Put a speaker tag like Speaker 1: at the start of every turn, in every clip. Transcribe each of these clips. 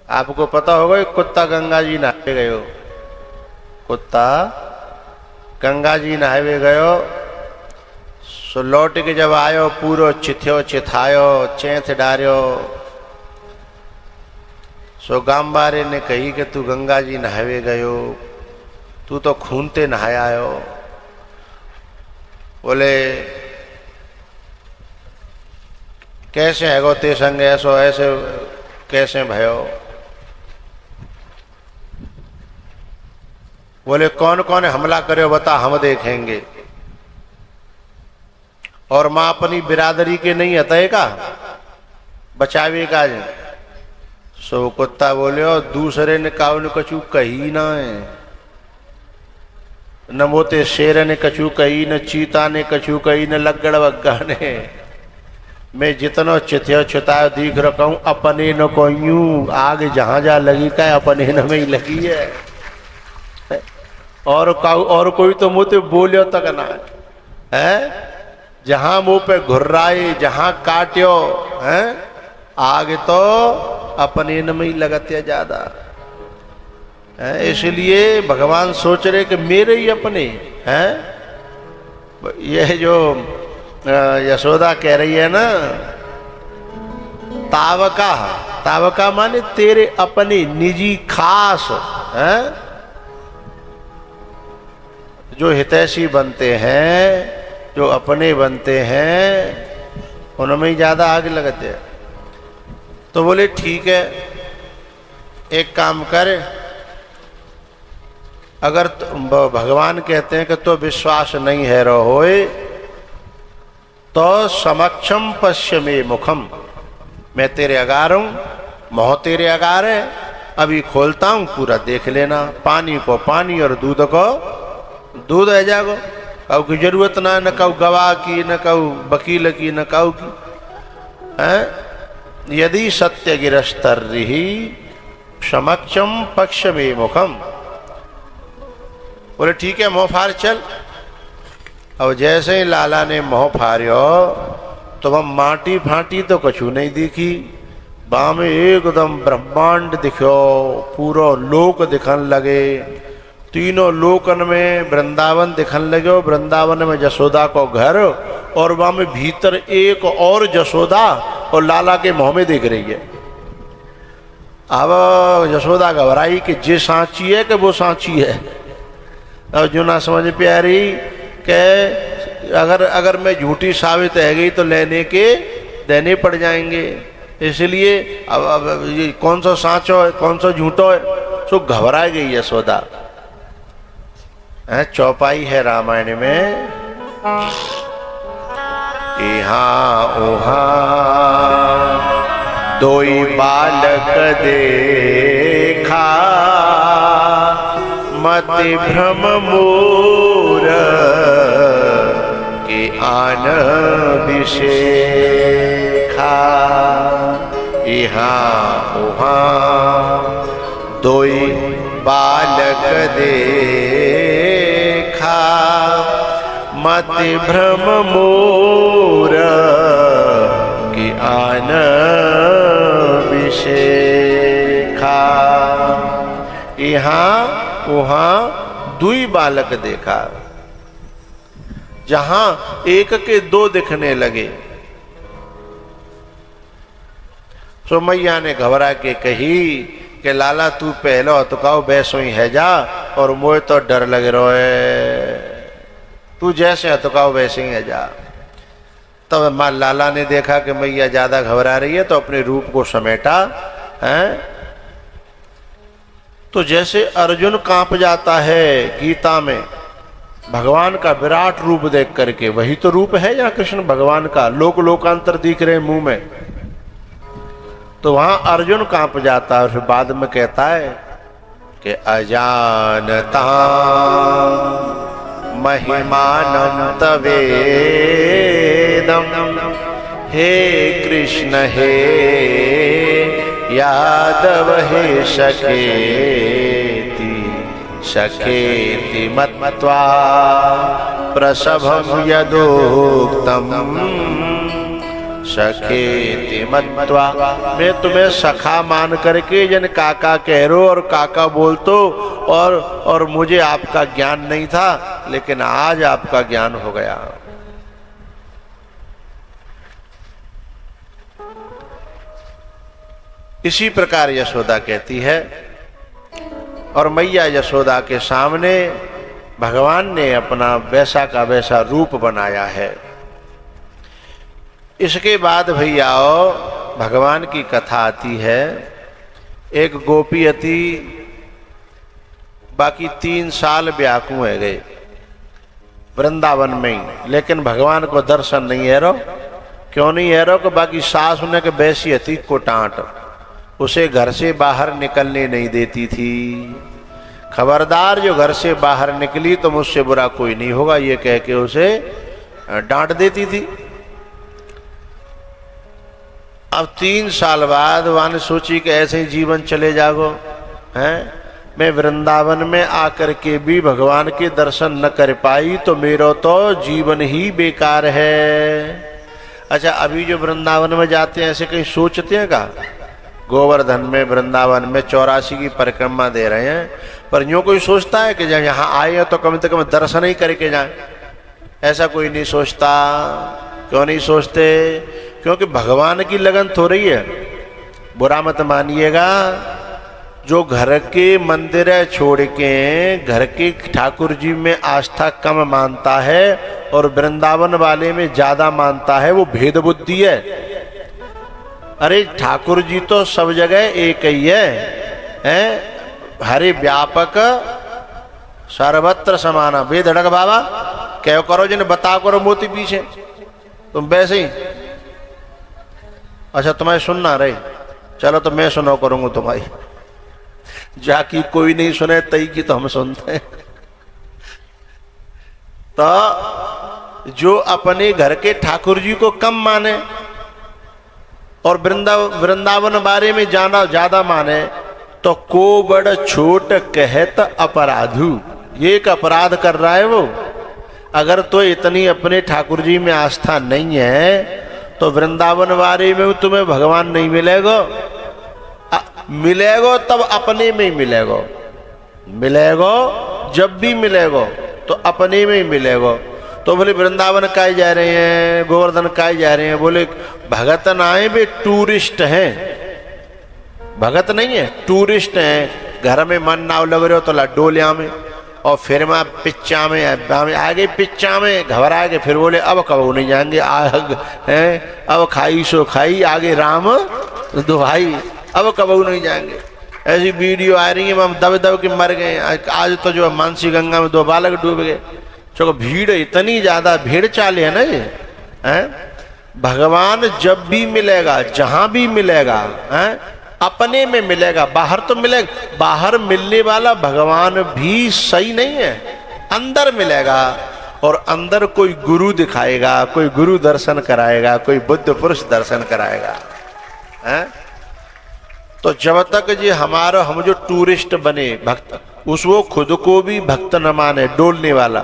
Speaker 1: आपको पता होगा एक कुत्ता गंगा जी नहाए गयो, कुत्ता गंगा जी नहाए गयो, सो लौट के जब आयो पूरो चिथ्यो चिथायो चैथ डार्यो। सो गांबारे ने कही कि तू गंगा जी नहावे गयो, तू तो खूनते नहाया आयो। बोले कैसे है गो ते संग ऐसो ऐसे कैसे भयो? बोले कौन कौन हमला करे बता, हम देखेंगे। और मां अपनी बिरादरी के नहीं हते का बचावे का। सो कुत्ता बोले दूसरे ने काउ ने कछु कही ना है, न मोते शेर ने कछु कही, न चीता ने कछु कही, न लग्गड़ वग्गा ने। मैं जितनो चिथ्यो चितायो दीख रखा हूं अपने न को यूं आग जहां जा लगी का अपने न में ही लगी है। और कोई तो मुंह ते बोलियो तक ना है, जहां मुंह पे घुर्राए जहां काट्यो है आग तो अपने न में ही लगते ज्यादा है। इसलिए भगवान सोच रहे कि मेरे ही अपने हैं। यह जो यशोदा कह रही है ना, तावका, तावका माने तेरे अपने निजी खास हैं, जो हितैषी बनते हैं, जो अपने बनते हैं, उनमें ही ज्यादा आग लगते हैं। तो बोले ठीक है, एक काम कर, अगर भगवान कहते हैं कि तो विश्वास नहीं है रहोए, तो समक्षम पश्य में मुखम, मैं तेरे अगार हूं, मोह तेरे अगार है, अभी खोलता हूं पूरा देख लेना। पानी को पानी और दूध को दूध है जागो, कऊ की जरूरत ना, न कऊ गवाह की, न कऊ वकील की, न कऊ की है। यदि सत्य गिरस्तर रही समक्षम पक्ष में मुखम। बोले ठीक है मोह फार चल। अब जैसे ही लाला ने मोह फारियो तो वह माटी फाटी तो कछु नहीं दिखी, बाम एकदम ब्रह्मांड दिखो, पूरा लोक दिखन लगे, तीनों लोकन में वृंदावन दिखन लगे। वृंदावन में जसोदा को घर, और वहां में भीतर एक और जसोदा और लाला के मुंह में दिख रही है। अब जसोदा घबराई कि जे सांची है कि वो सांची है। अब जो ना समझ पे आ रही कि अगर मैं झूठी साबित है गई तो लेने के देने पड़ जाएंगे। इसलिए अब ये कौन सा सांचो है कौन सा झूठो है, सो घबरा गई यशोदा। चौपाई है रामायण में, यहाँ उहाँ दोई बालक देखा, मति भ्रम मोर के आन विशेखा। यहाँ उहाँ दोई बालक देखा, मति भ्रम मोर की आन विशेखा। यहाँ वहां दुई बालक देखा, जहां एक के दो दिखने लगे। सो मैया ने घबरा के कही कि लाला तू पहलो तो कहो बैसो ही है जा, और मोए तो डर लग रहा है, तू जैसे है तो कहो वैसे ही है जा। तब माँ लाला ने देखा कि मैया ज्यादा घबरा रही है तो अपने रूप को समेटा है। तो जैसे अर्जुन कांप जाता है गीता में भगवान का विराट रूप देख करके, वही तो रूप है यहाँ कृष्ण भगवान का, लोक लोकांतर दिख रहे मुंह में। तो वहां अर्जुन कांप जाता है, फिर बाद में कहता है कि अजानता महिमानंत वेदम, हे कृष्ण हे यादव हे सखेति सखेति मत्वा प्रसभं यदोक्तम सखेति मत्वा, मैं तुम्हें सखा मान करके जन काका कह रो और काका बोल तो, और मुझे आपका ज्ञान नहीं था, लेकिन आज आपका ज्ञान हो गया। इसी प्रकार यशोदा कहती है, और मैया यशोदा के सामने भगवान ने अपना वैसा का वैसा रूप बनाया है। इसके बाद भैयाओ भगवान की कथा आती है। एक गोपी अति बाकी 3 साल व्याकुल है गए वृंदावन में ही, लेकिन भगवान को दर्शन नहीं है रो। क्यों नहीं है रो? कि बाकी सास उन्हें के बैसी अति को टांट, उसे घर से बाहर निकलने नहीं देती थी। खबरदार जो घर से बाहर निकली तो मुझसे बुरा कोई नहीं होगा, ये कह के उसे डांट देती थी। अब 3 साल बाद वाने सोची कि ऐसे ही जीवन चले जागो हैं। मैं वृंदावन में आकर के भी भगवान के दर्शन न कर पाई तो मेरा तो जीवन ही बेकार है। अच्छा, अभी जो वृंदावन में जाते हैं ऐसे कहीं सोचते हैं का? गोवर्धन में वृंदावन में 84 की परिक्रमा दे रहे हैं, पर यूँ कोई सोचता है कि जब यहाँ आए हैं तो कम से कम दर्शन ही करके जाएं? ऐसा कोई नहीं सोचता। क्यों नहीं सोचते? क्योंकि भगवान की लगन हो रही है। बुरा मत मानिएगा, जो घर के मंदिर छोड़ के घर के ठाकुर जी में आस्था कम मानता है और वृंदावन वाले में ज्यादा मानता है, वो भेद बुद्धि है। अरे ठाकुर जी तो सब जगह एक ही है? हरे व्यापक सर्वत्र समाना। बेधड़क बाबा क्या करो जिन बता करो मोती पीछे, तुम वैसे ही। अच्छा तुम्हें सुनना रहे, चलो तो मैं सुनो करूंगा तुम्हारी, जाकी कोई नहीं सुने तई की तो हम सुनते हैं। तो जो अपने घर के ठाकुर जी को कम माने और वृंदावन बारे में जाना ज्यादा माने तो को बड़ छोट कहत अपराधु, ये एक अपराध कर रहा है वो। अगर तो इतनी अपने ठाकुर जी में आस्था नहीं है तो वृंदावन वाले में तुम्हें भगवान नहीं मिलेगा। मिलेगा तब अपने में ही मिलेगा, मिलेगा जब भी मिलेगा तो अपने में ही मिलेगा। तो बोले वृंदावन काहे जा रहे हैं, गोवर्धन काहे जा रहे हैं? बोले भगत ना आए बे, टूरिस्ट हैं। भगत नहीं है, टूरिस्ट हैं। घर में मन नाव लग रहे हो तो डोलिया में और फिर मैं पिच्चा में आगे पिच्चा में घबरा के फिर बोले अब कब नहीं जाएंगे, आग है अब खाई सो खाई आगे राम दुहाई, अब कब नहीं जाएंगे। ऐसी वीडियो आ रही है, हम दब दब के मर गए। आज तो जो मानसी गंगा में 2 बालक डूब गए। चलो भीड़ इतनी ज्यादा भीड़ चाले है ना ये है। भगवान जब भी मिलेगा जहां भी मिलेगा है अपने में मिलेगा, बाहर तो मिलेगा। बाहर मिलने वाला भगवान भी सही नहीं है, अंदर मिलेगा। और अंदर कोई गुरु दिखाएगा, कोई गुरु दर्शन कराएगा, कोई बुद्ध पुरुष दर्शन कराएगा है। तो जब तक जी हमारा हम जो टूरिस्ट बने भक्त, उसको खुद को भी भक्त न माने, डोलने वाला,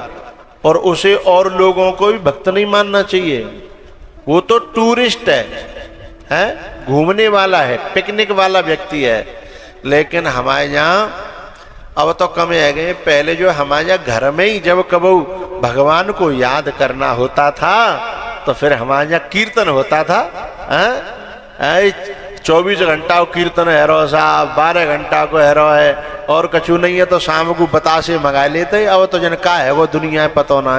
Speaker 1: और उसे और लोगों को भी भक्त नहीं मानना चाहिए। वो तो टूरिस्ट है, घूमने वाला है, पिकनिक वाला व्यक्ति है। लेकिन हमारे यहाँ अब तो कम है गए। पहले जो हमारे यहाँ घर में ही जब कबू भगवान को याद करना होता था तो फिर हमारे यहाँ कीर्तन होता था। 24 घंटा को कीर्तन है रो साहब, 12 घंटा को है रो है, और कछु नहीं है तो शाम को बतासे मंगा लेते। अब तो जन का है वो दुनिया पता ना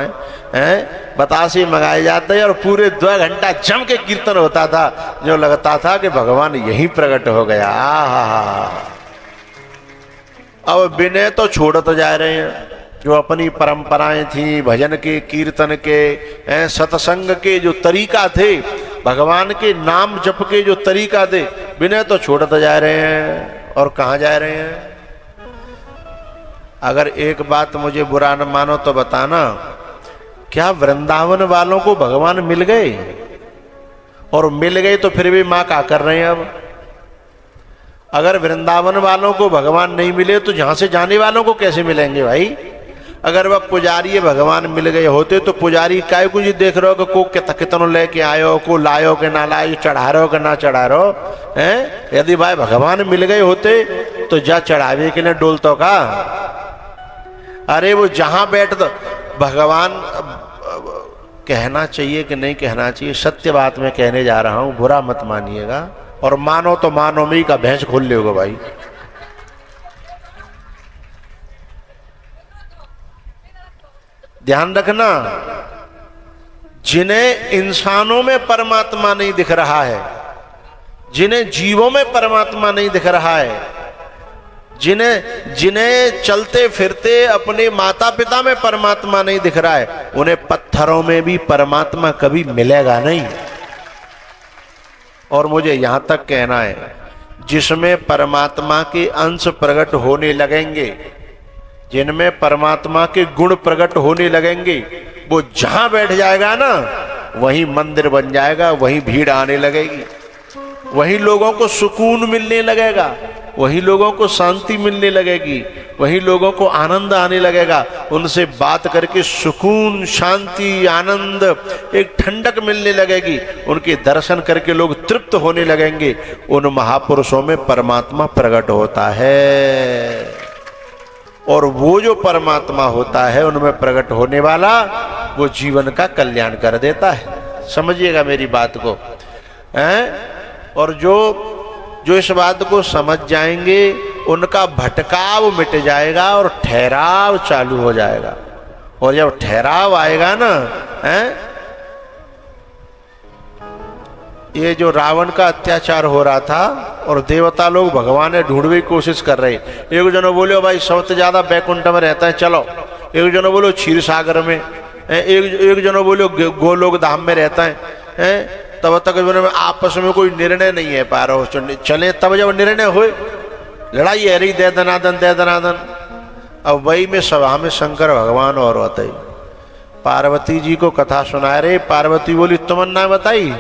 Speaker 1: है, बतासे मंगाए जाते और पूरे 2 घंटा जम के कीर्तन होता था, जो लगता था कि भगवान यहीं प्रकट हो गया। अब विनय तो छोड़ते तो जा रहे हैं, जो अपनी परंपराएं थी भजन के, कीर्तन के, सत्संग के जो तरीका थे, भगवान के नाम जप के जो तरीका थे, विनय तो छोड़ते जा रहे हैं। और कहाँ जा रहे हैं? अगर एक बात मुझे बुरा न मानो तो बताना, क्या वृंदावन वालों को भगवान मिल गए? और मिल गए तो फिर भी माँ क्या कर रहे हैं? अब अगर वृंदावन वालों को भगवान नहीं मिले तो जहां से जाने वालों को कैसे मिलेंगे भाई? अगर वह पुजारी भगवान मिल गए होते तो पुजारी काय को जी देख रहे हो कि को कितनों लेके आयो, को लायो के ना लायो, चढ़ा रहे हो कि ना चढ़ा रहे हो हैं। यदि भाई भगवान मिल गए होते तो जा चढ़ावे के लिए डोलतो का। अरे वो जहां बैठ दो भगवान, कहना चाहिए कि नहीं कहना चाहिए, सत्य बात मैं कहने जा रहा हूं, बुरा मत मानिएगा, और मानो तो मानो में का भैंस खोल ले होगा भाई। ध्यान रखना, जिन्हें इंसानों में परमात्मा नहीं दिख रहा है, जिन्हें जीवों में परमात्मा नहीं दिख रहा है, जिन्हें चलते फिरते अपने माता पिता में परमात्मा नहीं दिख रहा है, उन्हें पत्थरों में भी परमात्मा कभी मिलेगा नहीं। और मुझे यहां तक कहना है, जिसमें परमात्मा के अंश प्रकट होने लगेंगे, जिनमें परमात्मा के गुण प्रकट होने लगेंगे, वो जहां बैठ जाएगा ना वहीं मंदिर बन जाएगा, वहीं भीड़ आने लगेगी, वहीं लोगों को सुकून मिलने लगेगा, वहीं लोगों को शांति मिलने लगेगी, वहीं लोगों को आनंद आने लगेगा। उनसे बात करके सुकून, शांति, आनंद, एक ठंडक मिलने लगेगी, उनके दर्शन करके लोग तृप्त होने लगेंगे। उन महापुरुषों में परमात्मा प्रकट होता है, और वो जो परमात्मा होता है उनमें प्रकट होने वाला वो जीवन का कल्याण कर देता है। समझिएगा मेरी बात को हैं? और जो इस बात को समझ जाएंगे उनका भटकाव मिट जाएगा और ठहराव चालू हो जाएगा। और जब ठहराव आएगा ना हैं, ये जो रावण का अत्याचार हो रहा था और देवता लोग भगवान ढूंढने की कोशिश कर रहे, एक जनो बोलो भाई सबसे ज्यादा बैकुंठ में रहता है चलो, एक जनो बोलो क्षीर सागर में, एक जनो बोलो गोलोक धाम में रहता है। तब तक आपस में कोई निर्णय नहीं है पा रहा, चले तब जब निर्णय हो, लड़ाई है रही दे दनादन दे दनादन। अब वही में सभा में शंकर भगवान और होते पार्वती जी को कथा सुना रहे। पार्वती बोली तमन्ना बताई,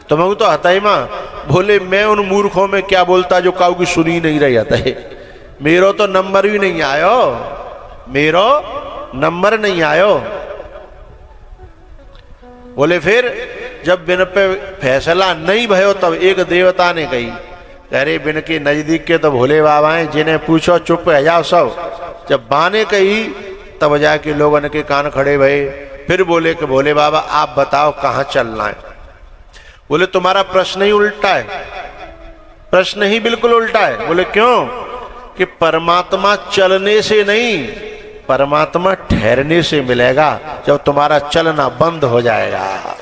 Speaker 1: तुमको तो हता ही माँ। बोले मैं उन मूर्खों में क्या बोलता जो काऊ की सुनी नहीं रही आता है, मेरो तो नंबर भी नहीं आयो, मेरो नंबर नहीं आयो। बोले फिर जब बिन पे फैसला नहीं भयो तब एक देवता ने कही, अरे बिन के नजदीक के तो भोले बाबा हैं, जिन्हें पूछो चुप है जाओ सब। जब बाने कही तब जाके लोगों के कान खड़े भये। फिर बोले कि भोले बाबा आप बताओ कहाँ चलना है। बोले तुम्हारा प्रश्न ही उल्टा है, प्रश्न ही बिल्कुल उल्टा है। बोले क्यों? कि परमात्मा चलने से नहीं, परमात्मा ठहरने से मिलेगा, जब तुम्हारा चलना बंद हो जाएगा।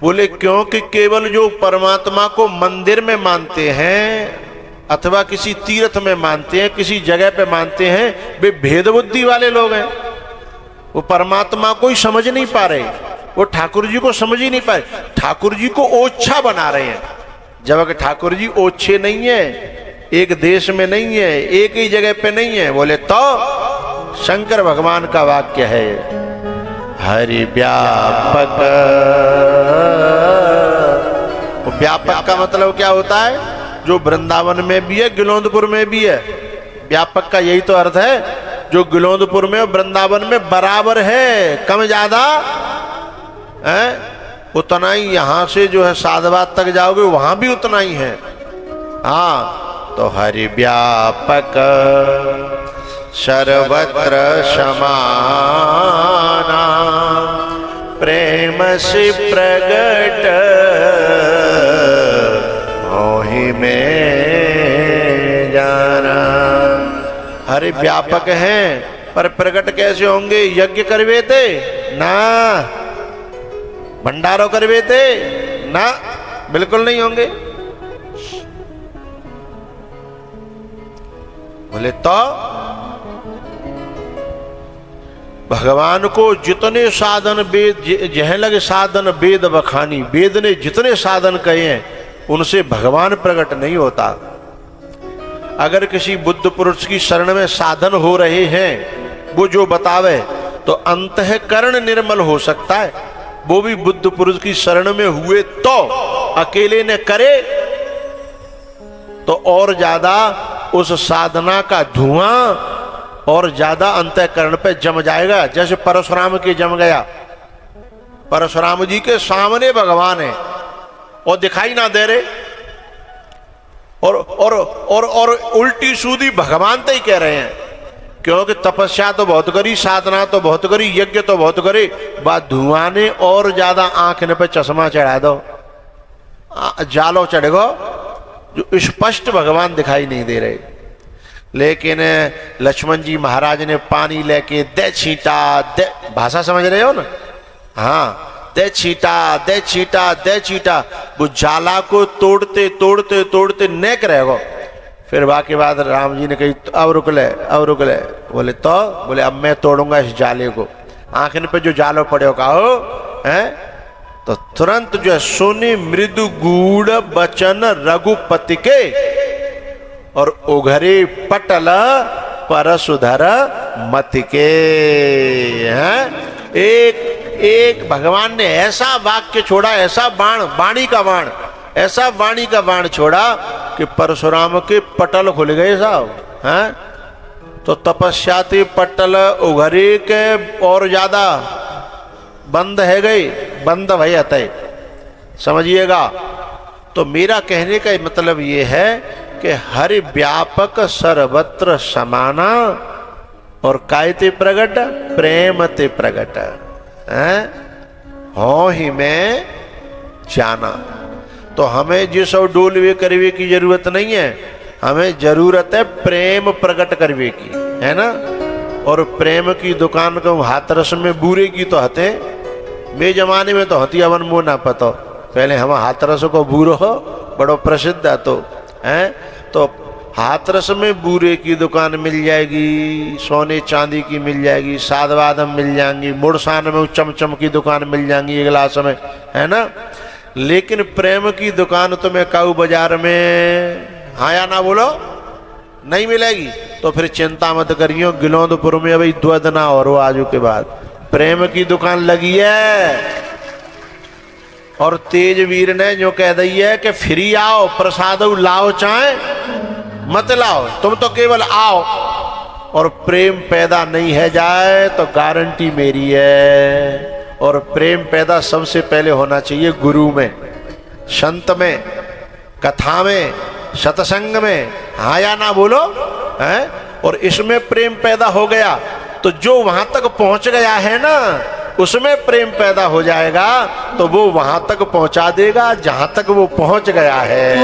Speaker 1: बोले क्योंकि केवल जो परमात्मा को मंदिर में मानते हैं अथवा किसी तीर्थ में मानते हैं, किसी जगह पे मानते हैं, वे भेद बुद्धि वाले लोग हैं। वो परमात्मा को ही समझ नहीं पा रहे, वो ठाकुर जी को समझ ही नहीं पा रहे, ठाकुर जी को ओछा बना रहे हैं। जबकि ठाकुर जी ओछे नहीं है, एक देश में नहीं है, एक ही जगह पे नहीं है। बोले तो शंकर भगवान का वाक्य है, हरि व्यापक। व्यापक का मतलब क्या होता है? जो वृंदावन में भी है, गिलोंदपुर में भी है। व्यापक का यही तो अर्थ है, जो गिलोंदपुर में और वृंदावन में बराबर है, कम ज्यादा है उतना ही। यहां से जो है साधवाद तक जाओगे वहां भी उतना ही है। हाँ, तो हरि व्यापक सर्वत्र समाना प्रेम से प्रगट मोहि में जाना। हरि व्यापक हैं पर प्रकट कैसे होंगे? यज्ञ करवे थे ना, भंडारों करवे थे ना, बिल्कुल नहीं होंगे। बोले तो भगवान को जितने साधन वेद जह लगे साधन वेद बखानी, वेद ने जितने साधन कहे हैं उनसे भगवान प्रकट नहीं होता। अगर किसी बुद्ध पुरुष की शरण में साधन हो रहे हैं, वो जो बतावे तो अंतःकरण निर्मल हो सकता है। वो भी बुद्ध पुरुष की शरण में हुए तो, अकेले ने करे तो और ज्यादा उस साधना का धुआं और ज्यादा अंतःकरण पे जम जाएगा, जैसे परशुराम के जम गया। परशुराम जी के सामने भगवान है और दिखाई ना दे रहे, और उल्टी सूदी भगवान तो ही कह रहे हैं, क्योंकि तपस्या तो बहुत करी, साधना तो बहुत करी, यज्ञ तो बहुत करे, बात धुआं ने और ज्यादा आंख ने पे चश्मा चढ़ा दो, जालो चढ़ेगो, जो स्पष्ट भगवान दिखाई नहीं दे रहे। लेकिन लक्ष्मण जी महाराज ने पानी लेके दे छींटा, दे, भाषा समझ रहे हो ना, हाँ, दे छींटा दे छींटा दे छींटा, वो जाला को तोड़ते तोड़ते तोड़ते नेक रहेगो। फिर बाकी बाद राम जी ने कही अब रुक ले, अब रुक ले। बोले तो, बोले अब मैं तोड़ूंगा इस जाले को। आंखन पे जो जालो पड़े हो कहो है, तो तुरंत जो है सुनि मृदु गूढ़ बचन रघुपति के, और उघरे पटल परसुधर मति के। हैं एक भगवान ने ऐसा वाक्य छोड़ा, ऐसा बाण, वाणी का बाण, ऐसा वाणी का बाण छोड़ा कि परशुराम के पटल खुल गए साहब। हैं तो तपस्या ते पटल उघरे के और ज्यादा बंद है गए, बंद भय अतः, समझिएगा। तो मेरा कहने का मतलब ये है कि हरि व्यापक सर्वत्र समाना, और कायते प्रगट प्रेम ते प्रगट है, हो ही में जाना। तो हमें जिस और डोलवे करवे की जरूरत नहीं है, हमें जरूरत है प्रेम प्रकट करवे की, है ना। और प्रेम की दुकान को हाथरस में बूरे की तो हते, वे जमाने में तो हती अवन मुँह ना पतो, पहले हम हाथरस को बूरो हो बड़ो प्रसिद्ध है तो है। तो हाथरस में बूरे की दुकान मिल जाएगी, सोने चांदी की मिल जाएगी, साधवादम मिल जाएंगी, मुड़सान में चमचम की दुकान मिल जाएंगी एक गिलास में, है ना। लेकिन प्रेम की दुकान तुम्हें काऊ बाजार में, हाँ या ना बोलो, नहीं मिलेगी। तो फिर चिंता मत करियो, गिलोंदपुर में अभी द्वद ना और आजू के बाद प्रेम की दुकान लगी है। और तेजवीर ने जो कह दी है कि फ्री आओ, प्रसाद लाओ चाहे मत लाओ, तुम तो केवल आओ, और प्रेम पैदा नहीं है जाए तो गारंटी मेरी है। और प्रेम पैदा सबसे पहले होना चाहिए गुरु में, संत में, कथा में, सत्संग में, हाँ या ना बोलो है। और इसमें प्रेम पैदा हो गया तो जो वहां तक पहुंच गया है ना, उसमें प्रेम पैदा हो जाएगा, तो वो वहां तक पहुंचा देगा जहां तक वो पहुंच गया है।